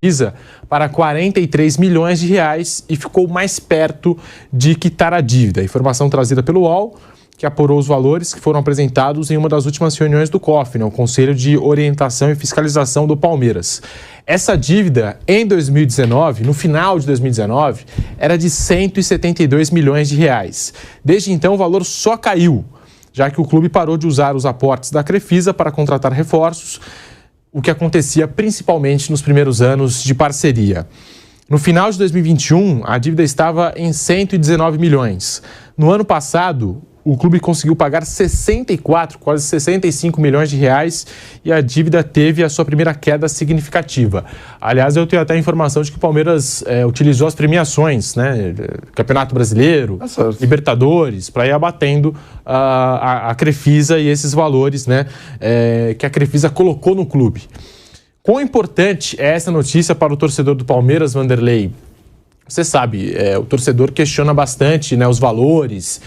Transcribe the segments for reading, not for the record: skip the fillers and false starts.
Crefisa para 43 milhões de reais e ficou mais perto de quitar a dívida. Informação trazida pelo UOL, que apurou os valores que foram apresentados em uma das últimas reuniões do COFI, o Conselho de Orientação e Fiscalização do Palmeiras. Essa dívida, em 2019, no final de 2019, era de 172 milhões de reais. Desde então, o valor só caiu, já que o clube parou de usar os aportes da Crefisa para contratar reforços, o que acontecia principalmente nos primeiros anos de parceria. No final de 2021, a dívida estava em 119 milhões. No ano passado, o clube conseguiu pagar 64, quase 65 milhões de reais e a dívida teve a sua primeira queda significativa. Aliás, eu tenho até a informação de que o Palmeiras utilizou as premiações, né? Campeonato Brasileiro, Libertadores, para ir abatendo a Crefisa e esses valores, né? Que a Crefisa colocou no clube. Quão importante é essa notícia para o torcedor do Palmeiras, Vanderlei? Você sabe, o torcedor questiona bastante, né, os valores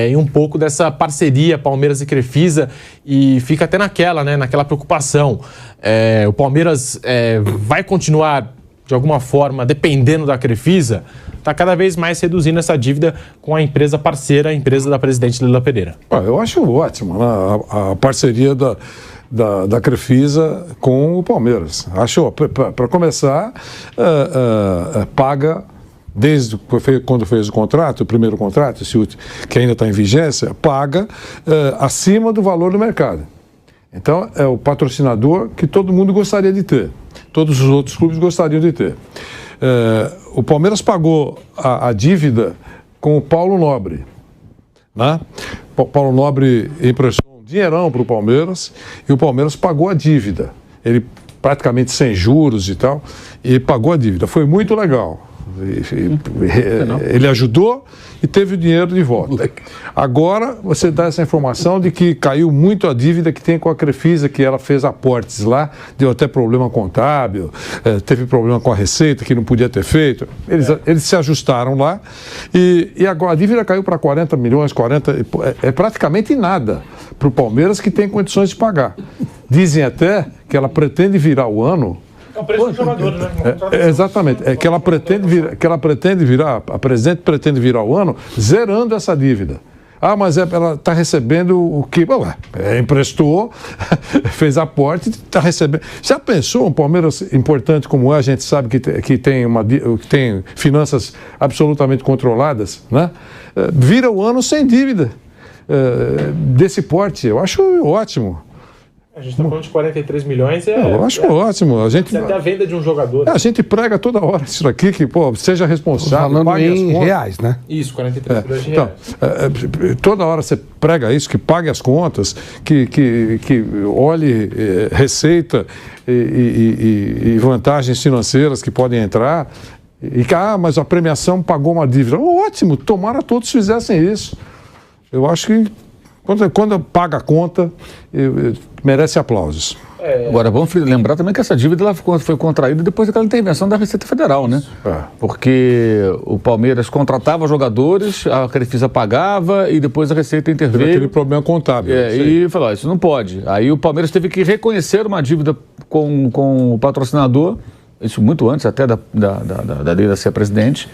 e um pouco dessa parceria Palmeiras e Crefisa e fica até naquela preocupação. O Palmeiras vai continuar, de alguma forma, dependendo da Crefisa? Está cada vez mais reduzindo essa dívida com a empresa parceira, a empresa da presidente Leila Pereira. Eu acho ótimo, né, a parceria da Crefisa com o Palmeiras. Acho, para começar, paga, desde quando fez o contrato, o primeiro contrato, que ainda está em vigência, paga acima do valor do mercado. Então, é o patrocinador que todo mundo gostaria de ter. Todos os outros clubes gostariam de ter. O Palmeiras pagou a dívida com o Paulo Nobre, né? Paulo Nobre emprestou um dinheirão para o Palmeiras e o Palmeiras pagou a dívida. Ele praticamente sem juros e tal, e pagou a dívida. Foi muito legal. Ele ajudou e teve o dinheiro de volta. Agora você dá essa informação de que caiu muito a dívida que tem com a Crefisa, que ela fez aportes lá, deu até problema contábil, teve problema com a Receita que não podia ter feito. Eles se ajustaram lá e agora a dívida caiu para 40 milhões, é praticamente nada para o Palmeiras, que tem condições de pagar. Dizem até que ela pretende virar o ano. É o preço do jogador, né? Exatamente. Que ela pretende virar, a presidente pretende virar o ano zerando essa dívida. Mas ela está recebendo o que? Emprestou, fez aporte, está recebendo. Já pensou um Palmeiras importante como a gente sabe que tem finanças absolutamente controladas, né? Vira o ano sem dívida desse porte. Eu acho ótimo. A gente está falando de 43 milhões. Eu acho ótimo. Até a venda de um jogador. A gente prega toda hora isso aqui, que seja responsável, pague as contas. Reais, né? Isso, 43 milhões de reais. Então, toda hora você prega isso, que pague as contas, que olhe receita e vantagens financeiras que podem entrar. Mas a premiação pagou uma dívida. Ótimo, tomara todos fizessem isso. Eu acho que quando paga a conta, merece aplausos. Agora, vamos lembrar também que essa dívida ela foi contraída depois daquela intervenção da Receita Federal, né? Porque o Palmeiras contratava jogadores, a Crefisa pagava e depois a Receita interveio. Teve aquele problema contábil. E falou, isso não pode. Aí o Palmeiras teve que reconhecer uma dívida com o patrocinador, isso muito antes até da Leila ser presidente,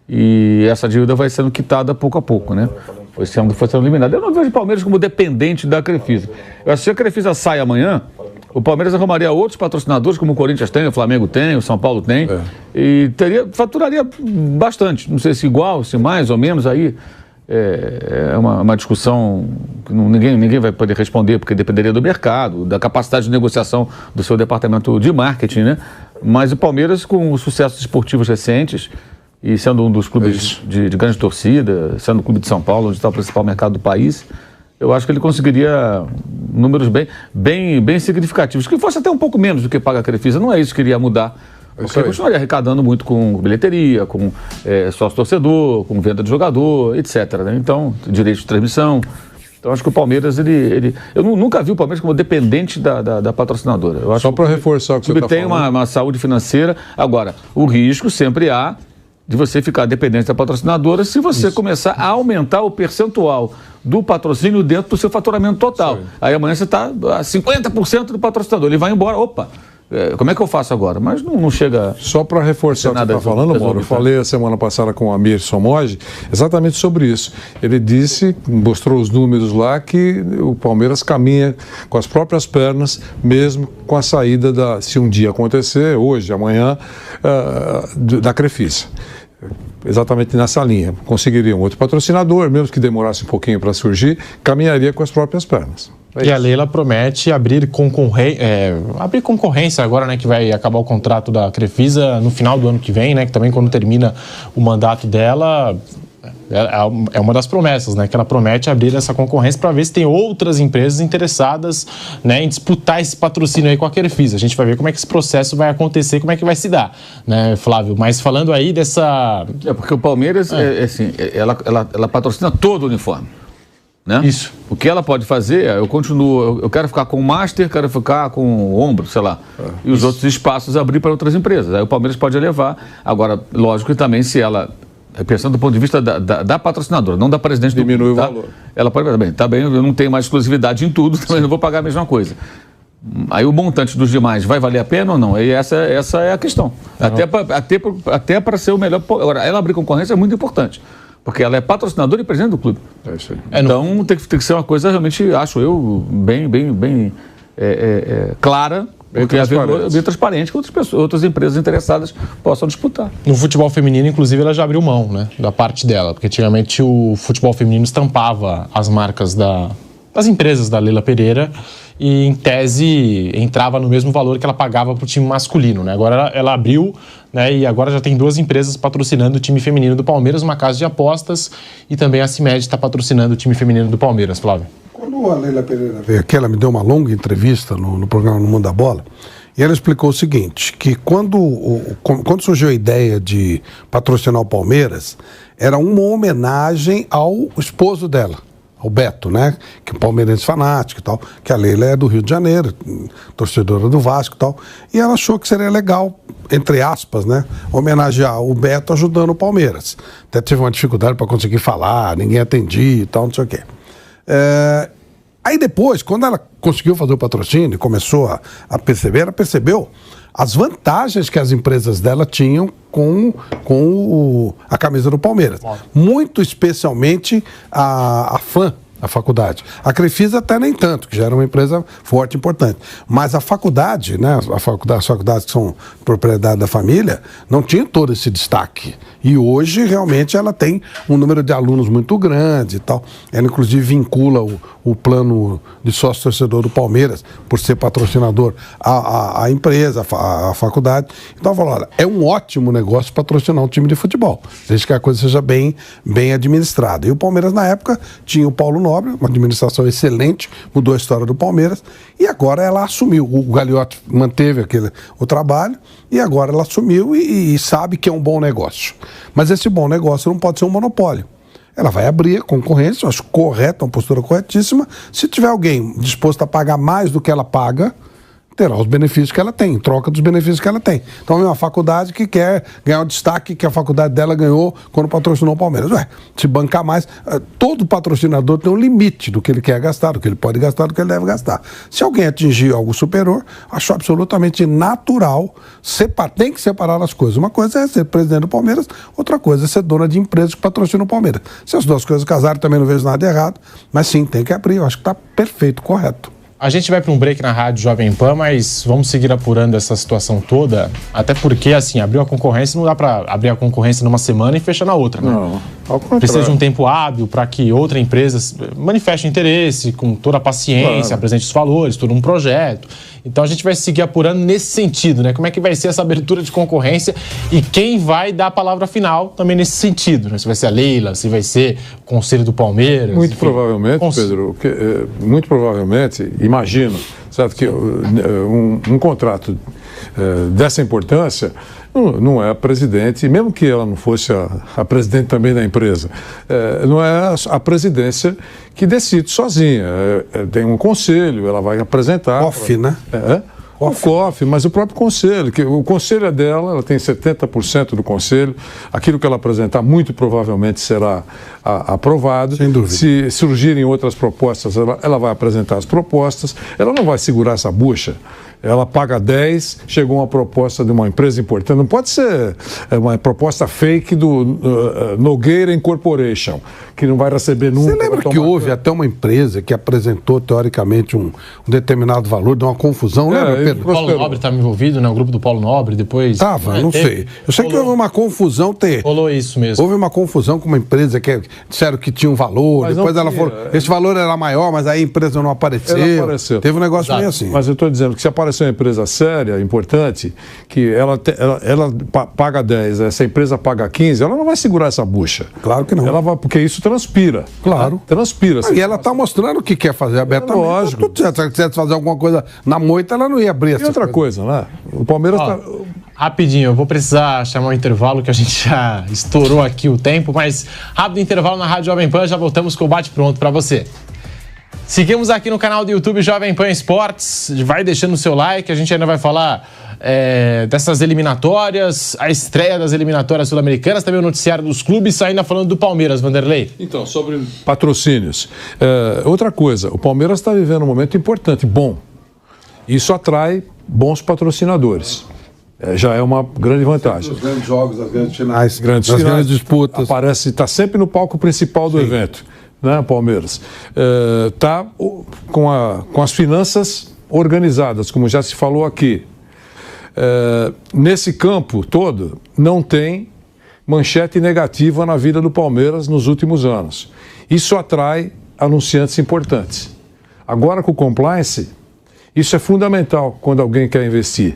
e essa dívida vai sendo quitada pouco a pouco, né? Foi sendo eliminada. Eu não vejo o Palmeiras como dependente da Crefisa. Eu acho que se a Crefisa sai amanhã, o Palmeiras arrumaria outros patrocinadores, como o Corinthians tem, o Flamengo tem, o São Paulo tem, e faturaria bastante. Não sei se igual, se mais ou menos, aí é uma discussão que ninguém vai poder responder, porque dependeria do mercado, da capacidade de negociação do seu departamento de marketing, né? Mas o Palmeiras, com os sucessos esportivos recentes, e sendo um dos clubes de grande torcida, sendo o clube de São Paulo, onde está o principal mercado do país, eu acho que ele conseguiria números bem significativos, que fosse até um pouco menos do que paga a Crefisa. Não é isso que iria mudar, porque continuaria arrecadando muito com bilheteria, com sócio-torcedor, com venda de jogador, etc. Né? Então, direito de transmissão. Então, acho que o Palmeiras, eu nunca vi o Palmeiras como dependente da patrocinadora. Eu acho só para reforçar o que você está falando. Tem uma saúde financeira. Agora, o risco sempre há de você ficar dependente da patrocinadora se você começar a aumentar o percentual do patrocínio dentro do seu faturamento total. Aí amanhã você está a 50% do patrocinador, ele vai embora, como é que eu faço agora? Mas não chega... Só para reforçar o que você está falando, Mauro, eu falei a semana passada com o Amir Somoge exatamente sobre isso. Ele disse, mostrou os números lá, que o Palmeiras caminha com as próprias pernas, mesmo com a saída se um dia acontecer, hoje, amanhã, da Crefisa. Exatamente nessa linha. Conseguiria um outro patrocinador, mesmo que demorasse um pouquinho para surgir, caminharia com as próprias pernas. E a Leila promete abrir concorrência agora, né, que vai acabar o contrato da Crefisa no final do ano que vem, né, que também quando termina o mandato dela, é uma das promessas, né, que ela promete abrir essa concorrência para ver se tem outras empresas interessadas, né, em disputar esse patrocínio aí com a Crefisa. A gente vai ver como é que esse processo vai acontecer, como é que vai se dar, né, Flávio? Mas falando aí dessa... porque o Palmeiras, assim, ela patrocina todo o uniforme. Né? Isso. O que ela pode fazer, eu quero ficar com o Master, quero ficar com o Ombro, sei lá, e os outros espaços abrir para outras empresas. Aí o Palmeiras pode levar. Agora, lógico que também se ela, pensando do ponto de vista da patrocinadora, não da presidente do diminui clube, o valor. Ela pode falar, tá bem, eu não tenho mais exclusividade em tudo, também não vou pagar a mesma coisa. Aí o montante dos demais vai valer a pena ou não? E essa é a questão. Até para ser o melhor. Agora, ela abrir concorrência é muito importante. Porque ela é patrocinadora e presidente do clube. É isso aí. Então tem que ser uma coisa realmente, acho eu, bem clara, bem transparente, que outras empresas interessadas possam disputar. No futebol feminino, inclusive, ela já abriu mão, né, da parte dela, porque antigamente o futebol feminino estampava as marcas das empresas da Leila Pereira e, em tese, entrava no mesmo valor que ela pagava para o time masculino, né? Agora ela abriu, né, e agora já tem 2 empresas patrocinando o time feminino do Palmeiras, uma casa de apostas, e também a CIMED está patrocinando o time feminino do Palmeiras, Flávio. Quando a Leila Pereira veio aqui, ela me deu uma longa entrevista no programa No Mundo da Bola, e ela explicou o seguinte, que quando surgiu a ideia de patrocinar o Palmeiras, era uma homenagem ao esposo dela, ao Beto, né? Que é palmeirense fanático e tal, que a Leila é do Rio de Janeiro, torcedora do Vasco e tal. E ela achou que seria legal, entre aspas, né? Homenagear o Beto ajudando o Palmeiras. Até teve uma dificuldade para conseguir falar, ninguém atendia e tal, não sei o quê. Aí depois, quando ela conseguiu fazer o patrocínio e começou a perceber, ela percebeu as vantagens que as empresas dela tinham com a camisa do Palmeiras. Muito especialmente a FAM, a faculdade. A Crefisa até nem tanto, que já era uma empresa forte e importante. Mas a faculdade, né, as faculdades que são propriedade da família, não tinha todo esse destaque. E hoje, realmente, ela tem um número de alunos muito grande e tal. Ela, inclusive, vincula o plano de sócio-torcedor do Palmeiras, por ser patrocinador, a empresa, a faculdade. Então, ela falou, olha, é um ótimo negócio patrocinar um time de futebol, desde que a coisa seja bem administrada. E o Palmeiras, na época, tinha o Paulo Nobre, uma administração excelente, mudou a história do Palmeiras, e agora ela assumiu. O Gagliotti manteve o trabalho, e agora ela assumiu e sabe que é um bom negócio. Mas esse bom negócio não pode ser um monopólio. Ela vai abrir a concorrência, eu acho correto, uma postura corretíssima. Se tiver alguém disposto a pagar mais do que ela paga, terá os benefícios que ela tem, em troca dos benefícios que ela tem. Então é uma faculdade que quer ganhar o destaque que a faculdade dela ganhou quando patrocinou o Palmeiras. Se bancar mais, todo patrocinador tem um limite do que ele quer gastar, do que ele pode gastar, do que ele deve gastar. Se alguém atingir algo superior, acho absolutamente natural, tem que separar as coisas. Uma coisa é ser presidente do Palmeiras, outra coisa é ser dona de empresas que patrocinam o Palmeiras. Se as duas coisas casarem, também não vejo nada de errado, mas sim, tem que abrir, eu acho que está perfeito, correto. A gente vai para um break na Rádio Jovem Pan, mas vamos seguir apurando essa situação toda, até porque, assim, abriu a concorrência, não dá para abrir a concorrência numa semana e fechar na outra, né? Não, ao contrário. Precisa de um tempo hábil para que outra empresa manifeste interesse, com toda a paciência, apresente os valores, todo um projeto. Então a gente vai seguir apurando nesse sentido, né? Como é que vai ser essa abertura de concorrência e quem vai dar a palavra final também nesse sentido, né? Se vai ser a Leila, se vai ser o Conselho do Palmeiras. Muito provavelmente, Pedro, muito provavelmente, imagino, certo, que um contrato dessa importância não é a presidente, mesmo que ela não fosse a presidente também da empresa, não é a presidência que decide sozinha. Tem um conselho, ela vai apresentar. Off, né? O COF, mas o próprio conselho, que o conselho é dela, ela tem 70% do conselho, aquilo que ela apresentar muito provavelmente será aprovado. Sem dúvida. Se surgirem outras propostas, ela vai apresentar as propostas, ela não vai segurar essa bucha. Ela paga 10, chegou uma proposta de uma empresa importante. Não pode ser uma proposta fake do Nogueira Incorporation, que não vai receber nunca. Você lembra que houve até uma empresa que apresentou, teoricamente, um determinado valor, deu uma confusão, lembra, Pedro? O Paulo Nobre estava envolvido, né? O grupo do Paulo Nobre, depois... Estava, não sei. Eu sei que houve uma confusão. Rolou isso mesmo. Houve uma confusão com uma empresa que disseram que tinha um valor, mas depois ela falou, esse valor era maior, mas aí a empresa não apareceu. Ela apareceu. Teve um negócio meio assim. Mas eu estou dizendo que se aparecer uma empresa séria, importante, que ela paga 10, essa empresa paga 15, ela não vai segurar essa bucha. Claro que não. Ela vai, porque isso transpira. Claro. Transpira. E ela está mostrando o que quer fazer abertamente. Lógico. Tudo certo. Se ela quisesse fazer alguma coisa na moita, ela não ia abrir essa E outra coisa, né? O Palmeiras está... Rapidinho, eu vou precisar chamar um intervalo, que a gente já estourou aqui o tempo, mas rápido intervalo na Rádio Jovem Pan, já voltamos com o bate-pronto para você. Seguimos aqui no canal do YouTube Jovem Pan Esportes, vai deixando o seu like, a gente ainda vai falar dessas eliminatórias, a estreia das eliminatórias sul-americanas, também o noticiário dos clubes, ainda falando do Palmeiras, Vanderlei. Então, sobre patrocínios. Outra coisa, o Palmeiras está vivendo um momento importante, bom. Isso atrai bons patrocinadores. Já é uma grande vantagem. Os grandes jogos, as grandes finais, grandes disputas. Aparece, está sempre no palco principal do evento, né, Palmeiras? Está com as finanças organizadas, como já se falou aqui. Nesse campo todo, não tem manchete negativa na vida do Palmeiras nos últimos anos. Isso atrai anunciantes importantes. Agora, com o compliance, isso é fundamental quando alguém quer investir.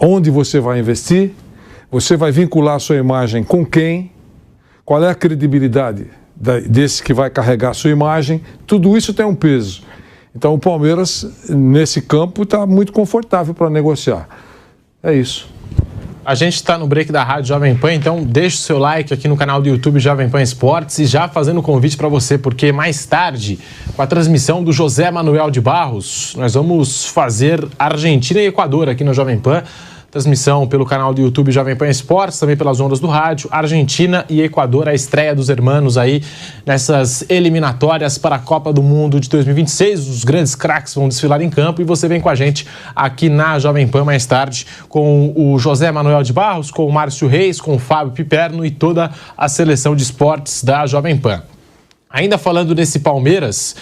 Onde você vai investir, você vai vincular a sua imagem com quem, qual é a credibilidade desse que vai carregar a sua imagem, tudo isso tem um peso. Então o Palmeiras, nesse campo, está muito confortável para negociar. É isso. A gente está no break da Rádio Jovem Pan, então deixa o seu like aqui no canal do YouTube Jovem Pan Esportes e já fazendo um convite para você, porque mais tarde, com a transmissão do José Manuel de Barros, nós vamos fazer Argentina e Equador aqui no Jovem Pan. Transmissão pelo canal do YouTube Jovem Pan Esportes, também pelas ondas do rádio. Argentina e Equador, a estreia dos hermanos aí nessas eliminatórias para a Copa do Mundo de 2026. Os grandes craques vão desfilar em campo e você vem com a gente aqui na Jovem Pan mais tarde com o José Manuel de Barros, com o Márcio Reis, com o Fábio Piperno e toda a seleção de esportes da Jovem Pan. Ainda falando desse Palmeiras,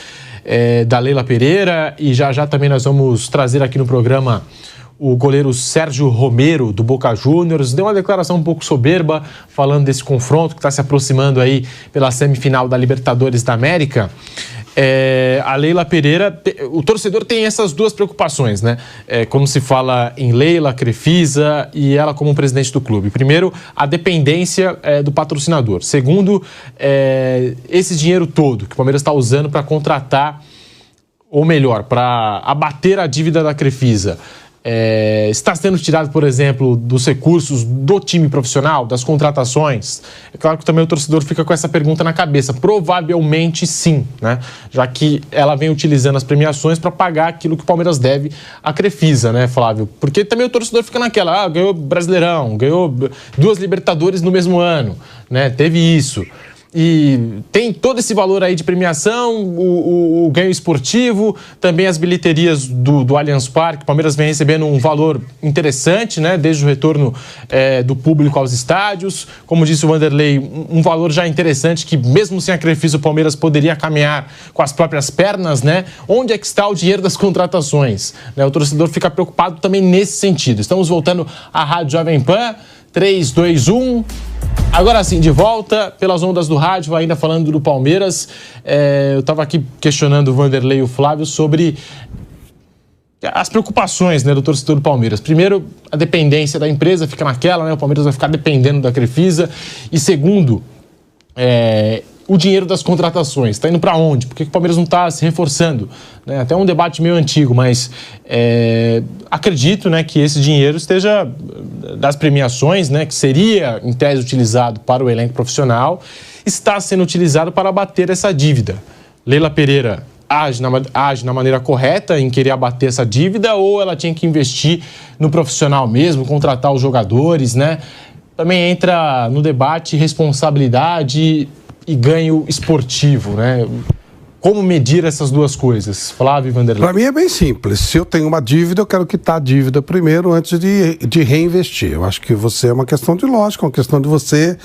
da Leila Pereira, e já também nós vamos trazer aqui no programa o goleiro Sérgio Romero, do Boca Juniors, deu uma declaração um pouco soberba, falando desse confronto que está se aproximando aí pela semifinal da Libertadores da América. A Leila Pereira, o torcedor tem essas duas preocupações, né? Quando se fala em Leila, Crefisa e ela como presidente do clube. Primeiro, a dependência do patrocinador. Segundo, esse dinheiro todo que o Palmeiras está usando para contratar, ou melhor, para abater a dívida da Crefisa. Está sendo tirado, por exemplo, dos recursos do time profissional, das contratações? É claro que também o torcedor fica com essa pergunta na cabeça. Provavelmente sim, né? Já que ela vem utilizando as premiações para pagar aquilo que o Palmeiras deve à Crefisa, né, Flávio? Porque também o torcedor fica naquela, ganhou Brasileirão, ganhou 2 Libertadores no mesmo ano, né? Teve isso. E tem todo esse valor aí de premiação, o ganho esportivo, também as bilheterias do Allianz Parque. O Palmeiras vem recebendo um valor interessante, né? Desde o retorno do público aos estádios. Como disse o Vanderlei, um valor já interessante que mesmo sem a Crefisa o Palmeiras poderia caminhar com as próprias pernas, né? Onde é que está o dinheiro das contratações? O torcedor fica preocupado também nesse sentido. Estamos voltando à Rádio Jovem Pan. 3, 2, 1... Agora sim, de volta pelas ondas do rádio, ainda falando do Palmeiras. Eu estava aqui questionando o Vanderlei e o Flávio sobre as preocupações, né, do torcedor do Palmeiras. Primeiro, a dependência da empresa fica naquela, né? O Palmeiras vai ficar dependendo da Crefisa. E segundo, o dinheiro das contratações. Está indo para onde? Por que o Palmeiras não está se reforçando? Né? Até um debate meio antigo, mas acredito, né, que esse dinheiro esteja das premiações, né, que seria, em tese, utilizado para o elenco profissional, está sendo utilizado para abater essa dívida. Leila Pereira age na maneira correta em querer abater essa dívida, ou ela tinha que investir no profissional mesmo, contratar os jogadores, né? Também entra no debate responsabilidade e ganho esportivo, né? Como medir essas duas coisas? Flávio e Vanderlei. Para mim é bem simples. Se eu tenho uma dívida, eu quero quitar a dívida primeiro antes de reinvestir. Eu acho que você é uma questão de lógica, uma questão de você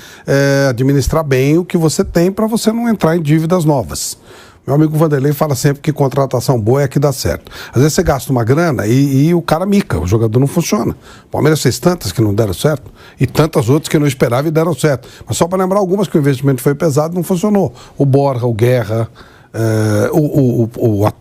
administrar bem o que você tem para você não entrar em dívidas novas. Meu amigo Vanderlei fala sempre que contratação boa é a que dá certo. Às vezes você gasta uma grana e o cara mica, o jogador não funciona. O Palmeiras fez tantas que não deram certo e tantas outras que não esperava e deram certo. Mas só para lembrar algumas que o investimento foi pesado, não funcionou. O Borja, o Guerra,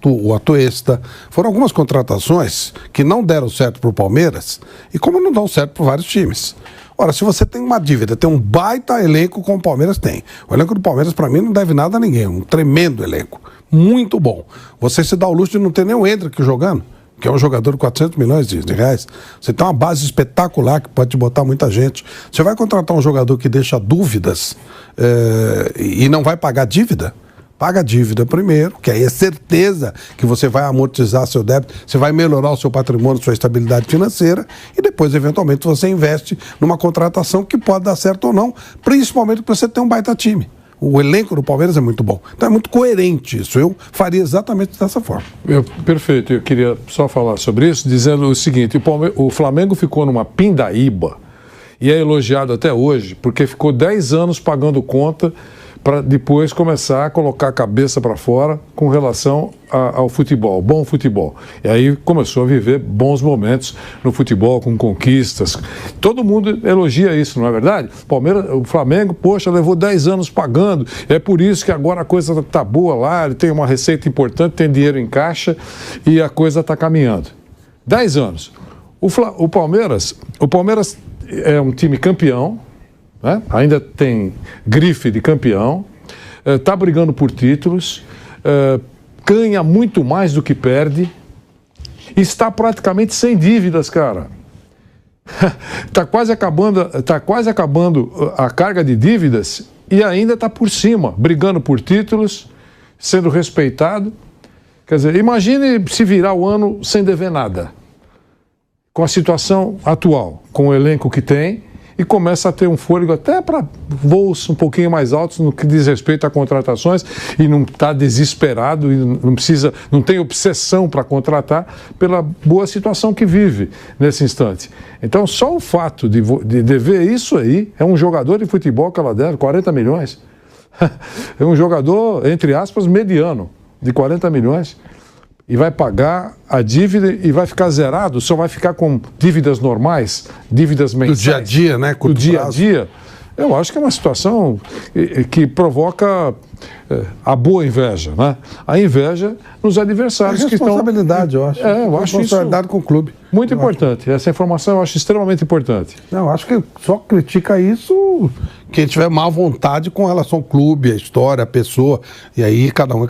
o Atuesta. Foram algumas contratações que não deram certo para o Palmeiras e como não dão certo para vários times. Ora, se você tem uma dívida, tem um baita elenco como o Palmeiras tem. O elenco do Palmeiras, para mim, não deve nada a ninguém. Um tremendo elenco. Muito bom. Você se dá o luxo de não ter nem o Endrick jogando, que é um jogador de 400 milhões de reais. Você tem uma base espetacular que pode te botar muita gente. Você vai contratar um jogador que deixa dúvidas e não vai pagar dívida? Paga a dívida primeiro, que aí é certeza que você vai amortizar seu débito, você vai melhorar o seu patrimônio, sua estabilidade financeira e depois, eventualmente, você investe numa contratação que pode dar certo ou não, principalmente porque você tem um baita time. O elenco do Palmeiras é muito bom. Então é muito coerente isso. Eu faria exatamente dessa forma. Perfeito. Eu queria só falar sobre isso, dizendo o seguinte, o Flamengo ficou numa pindaíba e é elogiado até hoje, porque ficou 10 anos pagando conta para depois começar a colocar a cabeça para fora com relação ao futebol, bom futebol. E aí começou a viver bons momentos no futebol, com conquistas. Todo mundo elogia isso, não é verdade? O Flamengo, poxa, levou 10 anos pagando, é por isso que agora a coisa está boa lá, ele tem uma receita importante, tem dinheiro em caixa e a coisa está caminhando. 10 anos. O Palmeiras é um time campeão, né? Ainda tem grife de campeão, está brigando por títulos, ganha muito mais do que perde, está praticamente sem dívidas, cara. Está quase acabando a carga de dívidas e ainda está por cima, brigando por títulos, sendo respeitado. Quer dizer, imagine se virar o ano sem dever nada, com a situação atual, com o elenco que tem, e começa a ter um fôlego até para voos um pouquinho mais altos no que diz respeito a contratações e não está desesperado e não tem obsessão para contratar pela boa situação que vive nesse instante. Então, só o fato de dever isso aí é um jogador de futebol que ela deve 40 milhões. É um jogador, entre aspas, mediano, de 40 milhões. E vai pagar a dívida e vai ficar zerado, só vai ficar com dívidas normais, dívidas mensais. Do dia a dia, né? Do dia a dia. Eu acho que é uma situação que provoca a boa inveja, né? A inveja nos adversários que estão... responsabilidade, eu acho. Eu acho responsabilidade isso com o clube. Muito importante. Essa informação eu acho extremamente importante. Não, eu acho que só critica isso quem tiver má vontade com relação ao clube, a história, a pessoa. E aí cada um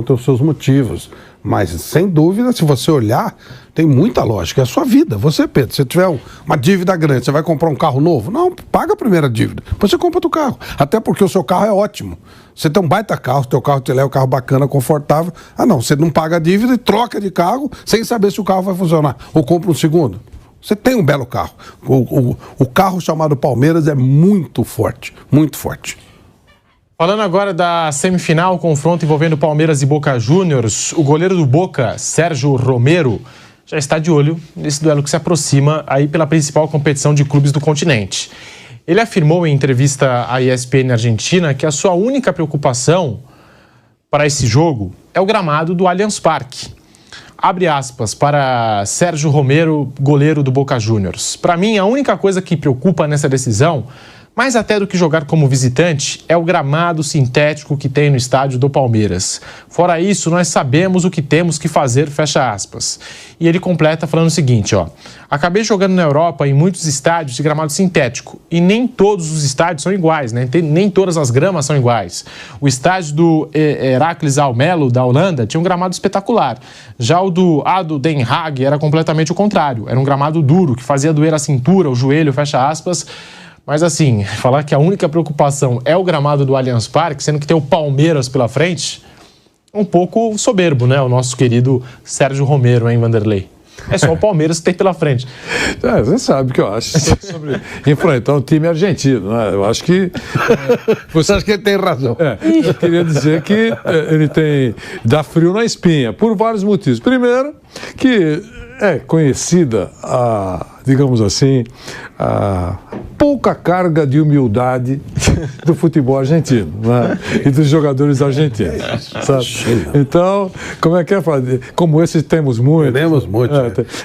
tem os seus motivos. Mas, sem dúvida, se você olhar, tem muita lógica. É a sua vida. Você, Pedro, se tiver uma dívida grande, você vai comprar um carro novo? Não, paga a primeira dívida. Depois você compra outro carro. Até porque o seu carro é ótimo. Você tem um baita carro, teu carro te leva um carro bacana, confortável. Ah, não, você não paga a dívida e troca de carro sem saber se o carro vai funcionar. Ou compra um segundo. Você tem um belo carro. O carro chamado Palmeiras é muito forte, muito forte. Falando agora da semifinal, confronto envolvendo Palmeiras e Boca Juniors, o goleiro do Boca, Sérgio Romero, já está de olho nesse duelo que se aproxima aí pela principal competição de clubes do continente. Ele afirmou em entrevista à ESPN Argentina que a sua única preocupação para esse jogo é o gramado do Allianz Parque. Abre aspas para Sérgio Romero, goleiro do Boca Juniors. Para mim, a única coisa que preocupa nessa decisão, mais até do que jogar como visitante, é o gramado sintético que tem no estádio do Palmeiras. Fora isso, nós sabemos o que temos que fazer, fecha aspas. E ele completa falando o seguinte, acabei jogando na Europa em muitos estádios de gramado sintético e nem todos os estádios são iguais, né? Nem todas as gramas são iguais. O estádio do Heracles Almelo, da Holanda, tinha um gramado espetacular. Já o do ADO Den Haag era completamente o contrário. Era um gramado duro, que fazia doer a cintura, o joelho, fecha aspas. Mas assim, falar que a única preocupação é o gramado do Allianz Parque, sendo que tem o Palmeiras pela frente, Um pouco soberbo, né? O nosso querido Sérgio Romero, hein, Vanderlei? É só o Palmeiras que tem pela frente. Você sabe o que eu acho sobre enfrentar um time argentino, né? Eu acho que... Você acha que ele tem razão? Eu queria dizer que ele dá frio na espinha, por vários motivos. Primeiro, que é conhecida digamos assim, a pouca carga de humildade do futebol argentino, né? E dos jogadores argentinos, sabe? Então, como é que é fazer? Como esse temos muito. Temos muito.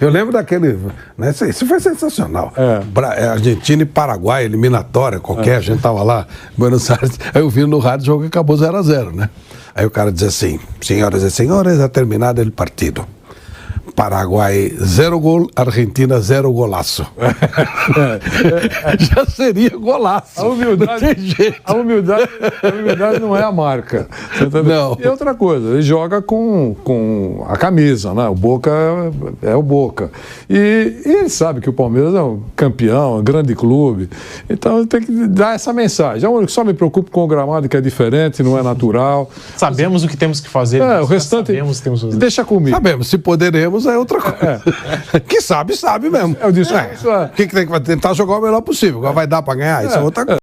Eu lembro daquele... Né, isso foi sensacional. Argentina e Paraguai, eliminatória qualquer, a gente tava lá em Buenos Aires, aí eu vi no rádio o jogo que acabou 0-0, né? Aí o cara diz assim, senhoras e senhores, ha terminado o partido. Paraguai 0 gol, Argentina 0 golaço. Já seria golaço. A humildade não é a marca. Não. E outra coisa, ele joga com a camisa, né? O Boca é o Boca. E ele sabe que o Palmeiras é um campeão, um grande clube. Então tem que dar essa mensagem. Eu só me preocupo com o gramado, que é diferente, não é natural. Sabemos o que temos que fazer. O restante, sabemos o que temos que fazer. Deixa comigo. Sabemos, se poderemos é outra coisa. Que sabe mesmo. Eu disse, O que tem que fazer? Tentar jogar o melhor possível. Agora vai dar para ganhar? Isso é outra coisa.